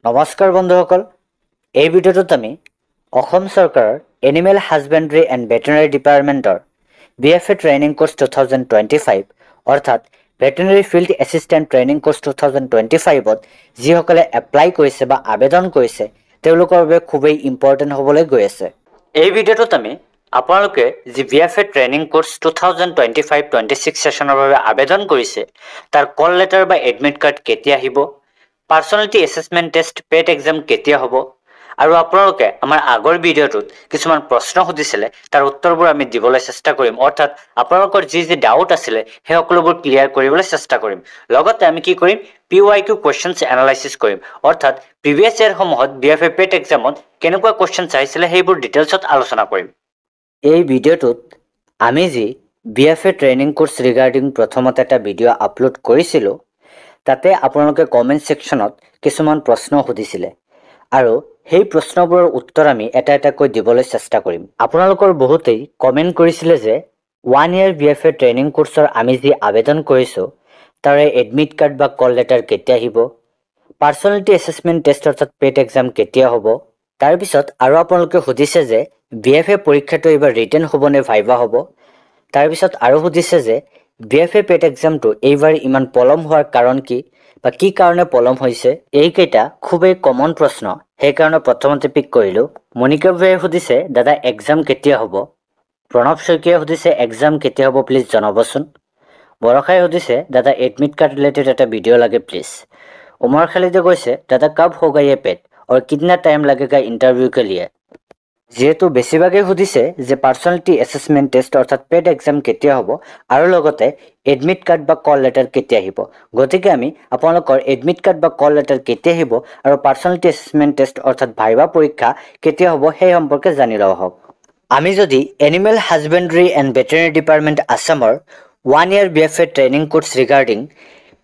নমস্কাৰ বন্ধুসকল, এই ভিডিঅ'টোত আমি অসম চৰকাৰৰ এনিমেল হাজবেণ্ডাৰী এণ্ড ভেটেৰিনাৰী ডিপাৰ্টমেণ্টৰ BFA ট্ৰেইনিং কোৰ্চ 2025 অৰ্থাৎ veterinary field assistant training course 2025ত যিসকলে এপ্লাই কৰিছে বা আবেদন কৰিছে তেওঁলোকৰ বাবে খুবেই ইম্পৰ্টেণ্ট হ'বলৈ গৈ আছে। এই ভিডিঅ'টোত আমি আপোনালোকে যি BFA ট্ৰেইনিং কোৰ্চ 2025-26 ছেশ্যনৰ বাবে আবেদন কৰিছে তাৰ কল লেটাৰ বা এডমিট কাৰ্ড কেতিয়া আহিব, পাৰ্চনেলিটি এছেছমেণ্ট টেষ্ট পেট এক্সাম কেতিয়া হ'ব আৰু আপোনালোকে আমাৰ আগৰ ভিডিঅ'টোত কিছুমান প্ৰশ্ন সুধিছিলে তাৰ উত্তৰবোৰ আমি দিবলৈ চেষ্টা কৰিম। অৰ্থাৎ আপোনালোকৰ যি ডাউট আছিলে সেই সকলোবোৰ ক্লিয়াৰ কৰিবলৈ চেষ্টা কৰিম। লগতে আমি কি কৰিম, PYQ কুৱেশ্যনছ এনালাইচিছ কৰিম। অৰ্থাৎ প্ৰিভিয়াছ ইয়েৰসমূহত BFA পেট এক্সামত কেনেকুৱা কুৱেশ্যনছ আহিছিলে সেইবোৰ ডিটেইলছত আলোচনা কৰিম। এই ভিডিঅ'টোত আমি যি BFA ট্ৰেইনিং কোৰ্চ ৰিগাৰ্ডিং প্ৰথমতে এটা ভিডিঅ' আপলোড কৰিছিলোঁ তাতে আপোনালোকে কমেণ্ট ছেকশ্যনত কিছুমান প্ৰশ্ন সুধিছিলে আৰু সেই প্ৰশ্নবোৰৰ উত্তৰ আমি এটা এটাকৈ দিবলৈ চেষ্টা কৰিম। আপোনালোকৰ বহুতেই কমেণ্ট কৰিছিলে যে 1 year BFA ট্ৰেইনিং কোৰ্চৰ আমি যি আবেদন কৰিছোঁ তাৰে এডমিট কাৰ্ড বা কল লেটাৰ কেতিয়া আহিব, পাৰ্চনেলিটি এছেছমেণ্ট টেষ্ট অৰ্থাৎ পেট এক্সাম কেতিয়া হ'ব। তাৰপিছত আৰু আপোনালোকে সুধিছে যে BFA পৰীক্ষাটো এইবাৰ ৰিটেন হ'ব নে ভাইভা হ'ব। তাৰপিছত আৰু সুধিছে যে BFA পেট এক্সামটো এইবাৰ ইমান পলম হোৱাৰ কাৰণ কি বা কি কাৰণে পলম হৈছে। এইকেইটা খুবেই কমন প্ৰশ্ন, সেইকাৰণে প্ৰথমতে পিক কৰিলোঁ। মনিকা ভাইয়ে সুধিছে দাদা এক্সাম কেতিয়া হ'ব। প্ৰণৱ শইকীয়াই সুধিছে এক্সাম কেতিয়া হ'ব প্লিজ জনাবচোন। বৰষাই সুধিছে দাদা এডমিট কাৰ্ড ৰিলেটেড এটা ভিডিঅ' লাগে প্লিজ। উমৰ খালিদে কৈছে দাদা কব হোগা ये पेट और कितना टाइम लगेगा इंटरव्यू के लिए। যিহেতু বেছিভাগেই সুধিছে যে পাৰ্চনেলিটি এছেছমেণ্ট টেষ্ট অৰ্থাৎ পেট এক্সাম কেতিয়া হ'ব আৰু লগতে এডমিট কাৰ্ড বা কল লেটাৰ কেতিয়া আহিব, গতিকে আমি আপোনালোকৰ এডমিট কাৰ্ড বা কল লেটাৰ কেতিয়া আহিব আৰু পাৰ্চনেলিটি এছেছমেণ্ট টেষ্ট অৰ্থাৎ ভাইভা পৰীক্ষা কেতিয়া হ'ব সেই সম্পৰ্কে জানি লওঁ আহক। আমি যদি animal husbandry and veterinary department আছামৰ 1 year BFA training course regarding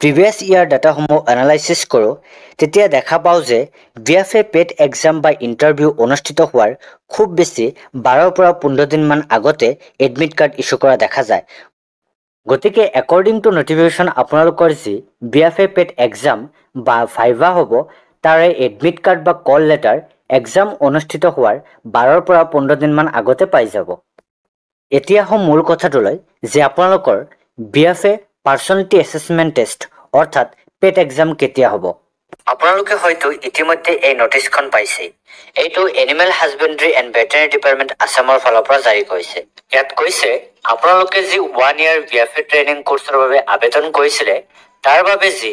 previous year ডাটাসমূহ এনালাইচিছ কৰোঁ তেতিয়া দেখা পাওঁ যে BFA পেট এক্সাম বা ইণ্টাৰভিউ অনুষ্ঠিত হোৱাৰ খুব বেছি 12 পৰা 15 দিনমান আগতে এডমিট কাৰ্ড ইছ্যু কৰা দেখা যায়। গতিকে একৰ্ডিং টু নটিফিকেশ্যন আপোনালোকৰ যি BFA পেট এক্সাম বা ভাইভা হ'ব তাৰে এডমিট কাৰ্ড বা কল লেটাৰ এক্সাম অনুষ্ঠিত হোৱাৰ 12 পৰা 15 দিনমান আগতে পাই যাব। এতিয়া হওঁ মূল কথাটোলৈ যে আপোনালোকৰ BFA পাৰ্চনেলিটি এছেছমেণ্ট টেষ্ট অৰ্থাৎ পেট এক্সাম কেতিয়া হ'ব। আপোনালোকে হয়তো ইতিমধ্যে এই নটিচখন পাইছেই। এইটো animal husbandry and veterinary department আছামৰ ফালৰ পৰা জাৰি কৰিছে। ইয়াত কৈছে আপোনালোকে যি 1 year BFA ট্ৰেইনিং কোৰ্চৰ বাবে আবেদন কৰিছিলে তাৰ বাবে যি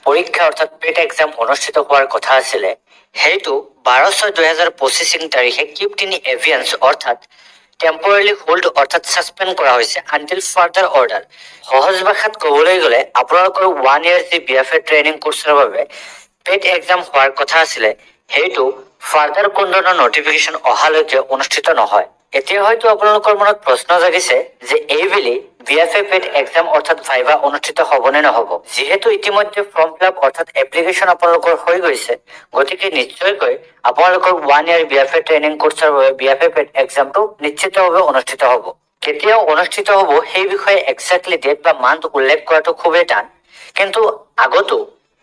পৰীক্ষা অৰ্থাৎ পেট এক্সাম অনুষ্ঠিত হোৱাৰ কথা আছিলে সেইটো 12/6/2025 তাৰিখে কিপ্ট ইন এভিয়েন্স অৰ্থাৎ টেম্পৰেলি হোল্ড অৰ্থাৎ ছাছপেণ্ড কৰা হৈছে আনটিল ফাৰ্ডাৰ অৰ্ডাৰ। সহজ ভাষাত ক'বলৈ গ'লে আপোনালোকৰ 1 year যি BFA ট্ৰেইনিং কোৰ্চৰ বাবে পেট এক্সাম হোৱাৰ কথা আছিলে সেইটো ফাৰ্ডাৰ কোনো ধৰণৰ নটিফিকেশ্যন অহালৈকে অনুষ্ঠিত নহয়। এতিয়া হয়তো আপোনালোকৰ মনত প্ৰশ্ন জাগিছে যে এইবেলি BFA পেট এক্সাম অৰ্থাৎ ভাইভা অনুষ্ঠিত হ'ব নে নহ'ব। যিহেতু ইতিমধ্যে ফৰ্ম ফিল আপ অৰ্থাৎ এপ্লিকেশ্যন আপোনালোকৰ হৈ গৈছে গতিকে নিশ্চয়কৈ আপোনালোকৰ 1 year BFA ট্ৰেইনিং কোৰ্চৰ বাবে BFA পেট এক্সামটো নিশ্চিতভাৱে অনুষ্ঠিত হ'ব। কেতিয়া অনুষ্ঠিত হ'ব সেই বিষয়ে এক্সেক্টলি ডেট বা মান্থ উল্লেখ কৰাটো খুবেই টান, কিন্তু আগতো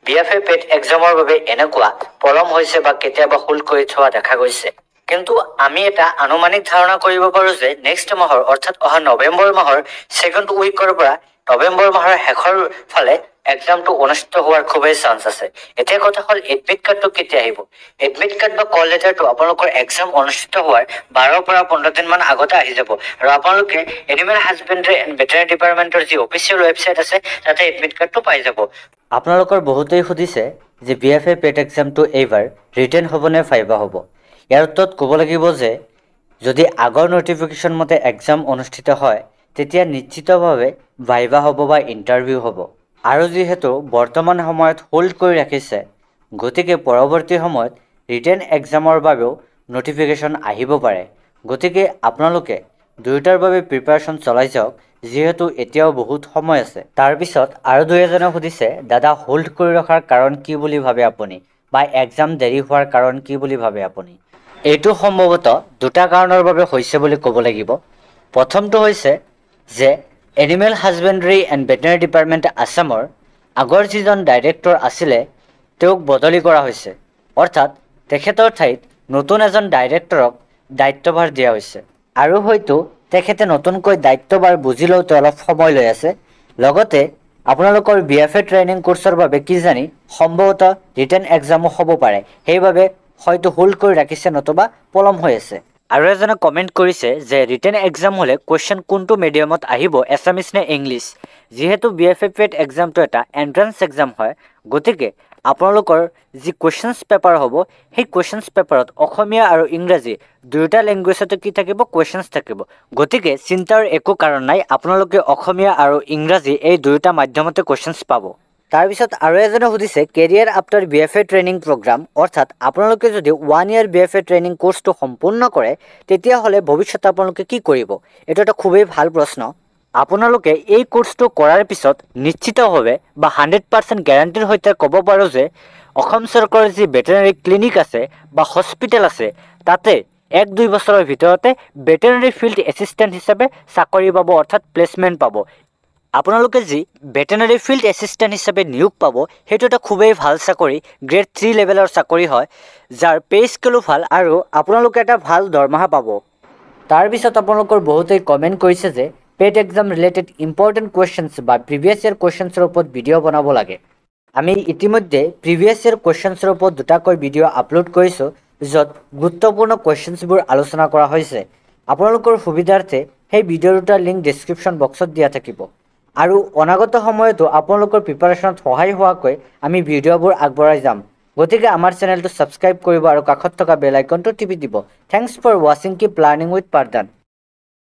BFA পেট এক্সামৰ বাবে এনেকুৱা পলম হৈছে বা কেতিয়াবা হোল্ড কৰি থোৱা দেখা গৈছে। কিন্তু আমি এটা আনুমানিক ধাৰণা কৰিব পাৰোঁ যে নেক্সট মাহৰ অৰ্থাৎ অহা নৱেম্বৰ মাহৰ ছেকেণ্ড উইকৰ পৰা নৱেম্বৰ মাহৰ শেষৰ ফালে এক্সামটো অনুষ্ঠিত হোৱাৰ খুবেই চান্স আছে। এতিয়া কথা হ'ল এডমিট কাৰ্ডটো কেতিয়া আহিব। এডমিট কাৰ্ড বা কল লেটাৰটো আপোনালোকৰ এক্সাম অনুষ্ঠিত হোৱাৰ 12 পৰা 15 দিনমান আগতে আহি যাব আৰু আপোনালোকে এনিমেল হাজবেণ্ডাৰী এণ্ড ভেটেৰিনাৰী ডিপাৰ্টমেণ্টৰ যি অফিচিয়েল ৱেবছাইট আছে তাতে এডমিট কাৰ্ডটো পাই যাব। আপোনালোকৰ বহুতেই সুধিছে যে BFA পেট এক্সামটো এইবাৰ ৰিটেন হ'ব নে ভাইভা হ'ব। ইয়াৰ উত্তৰত ক'ব লাগিব যে যদি আগৰ নটিফিকেশ্যন মতে এক্সাম অনুষ্ঠিত হয় তেতিয়া নিশ্চিতভাৱে ভাইভা হ'ব বা ইণ্টাৰভিউ হ'ব। আৰু যিহেতু বৰ্তমান সময়ত হোল্ড কৰি ৰাখিছে গতিকে পৰৱৰ্তী সময়ত ৰিটেন এক্সামৰ বাবেও নটিফিকেশ্যন আহিব পাৰে। গতিকে আপোনালোকে দুয়োটাৰ বাবে প্ৰিপাৰেশ্যন চলাই যাওক যিহেতু এতিয়াও বহুত সময় আছে। তাৰপিছত আৰু দুই এজনে সুধিছে দাদা হোল্ড কৰি ৰখাৰ কাৰণ কি বুলি ভাবে আপুনি বা এক্সাম দেৰি হোৱাৰ কাৰণ কি বুলি ভাবে আপুনি। এইটো সম্ভৱতঃ দুটা কাৰণৰ বাবে হৈছে বুলি ক'ব লাগিব। প্ৰথমটো হৈছে যে animal husbandry and veterinary department আছামৰ আগৰ যিজন ডাইৰেক্টৰ আছিলে তেওঁক বদলি কৰা হৈছে অৰ্থাৎ তেখেতৰ ঠাইত নতুন এজন ডাইৰেক্টৰক দায়িত্বভাৰ দিয়া হৈছে আৰু হয়তো তেখেতে নতুনকৈ দায়িত্বভাৰ বুজি লওঁতে অলপ সময় লৈ আছে। লগতে আপোনালোকৰ BFA ট্ৰেইনিং কোৰ্চৰ বাবে কিজানি সম্ভৱতঃ ৰিটেন এক্সামো হ'ব পাৰে, সেইবাবে হয়তো হোল্ড কৰি ৰাখিছে নতুবা পলম হৈ আছে। আৰু এজনে কমেণ্ট কৰিছে যে ৰিটেন এক্সাম হ'লে কুৱেশ্যন কোনটো মিডিয়ামত আহিব, এছামিছ নে ইংলিছ? যিহেতু BFA পেট এক্সামটো এটা এণ্ট্ৰেন্স এক্সাম হয়, গতিকে আপোনালোকৰ যি কুৱেশ্যনছ পেপাৰ হ'ব সেই কুৱেশ্যনছ পেপাৰত অসমীয়া আৰু ইংৰাজী দুয়োটা লেংগুৱেজতে কি থাকিব, কুৱেশ্যনছ থাকিব। গতিকে চিন্তাৰ একো কাৰণ নাই, আপোনালোকে অসমীয়া আৰু ইংৰাজী এই দুয়োটা মাধ্যমতে কুৱেশ্যনছ পাব। তাৰপিছত আৰু এজনে সুধিছে career after BFA training programme, অৰ্থাৎ আপোনালোকে যদি 1 year BFA ট্ৰেইনিং কোৰ্চটো সম্পূৰ্ণ কৰে তেতিয়াহ'লে ভৱিষ্যতে আপোনালোকে কি কৰিব? এইটো এটা খুবেই ভাল প্ৰশ্ন। আপোনালোকে এই কোৰ্চটো কৰাৰ পিছত নিশ্চিতভাৱে বা 100% গেৰাণ্টিৰ সৈতে ক'ব পাৰোঁ যে অসম চৰকাৰৰ যি ভেটেৰিনেৰী ক্লিনিক আছে বা হস্পিটেল আছে তাতে 1-2 বছৰৰ ভিতৰতে ভেটেৰিনেৰী ফিল্ড এছিষ্টেণ্ট হিচাপে চাকৰি পাব, অৰ্থাৎ প্লেচমেণ্ট পাব। আপোনালোকে যি ভেটেৰিনেৰী ফিল্ড এছিষ্টেণ্ট হিচাপে নিয়োগ পাব সেইটো এটা খুবেই ভাল চাকৰি, গ্ৰেড 3 লেভেলৰ চাকৰি হয়, যাৰ পে স্কেলো ভাল আৰু আপোনালোকে এটা ভাল দৰমহা পাব। তাৰপিছত আপোনালোকৰ বহুতেই কমেণ্ট কৰিছে যে পেট এক্সাম ৰিলেটেড ইম্পৰ্টেণ্ট কুৱেশ্যনছ বা প্ৰিভিয়াছ ইয়াৰ কুৱেশ্যনছৰ ওপৰত ভিডিঅ' বনাব লাগে। আমি ইতিমধ্যে প্ৰিভিয়াছ ইয়াৰ কুৱেশ্যনছৰ ওপৰত দুটাকৈ ভিডিঅ' আপলোড কৰিছোঁ, য'ত গুৰুত্বপূৰ্ণ কুৱেশ্যনছবোৰ আলোচনা কৰা হৈছে। আপোনালোকৰ সুবিধাৰ্থে সেই ভিডিঅ' দুটাৰ লিংক ডেছক্ৰিপশ্যন বক্সত দিয়া থাকিব। আৰু অনাগত সময়তো আপোনালোকৰ প্ৰিপাৰেশ্যনত সহায় হোৱাকৈ আমি ভিডিঅ'বোৰ আগবঢ়াই যাম। গতিকে আমাৰ চেনেলটো ছাবস্ক্ৰাইব কৰিব আৰু কাষত থকা বেল আইকনটো টিপি দিব। থেংকছ ফৰ ৱাচিং, কিপ লাৰ্ণিং উইথ পাঠদান।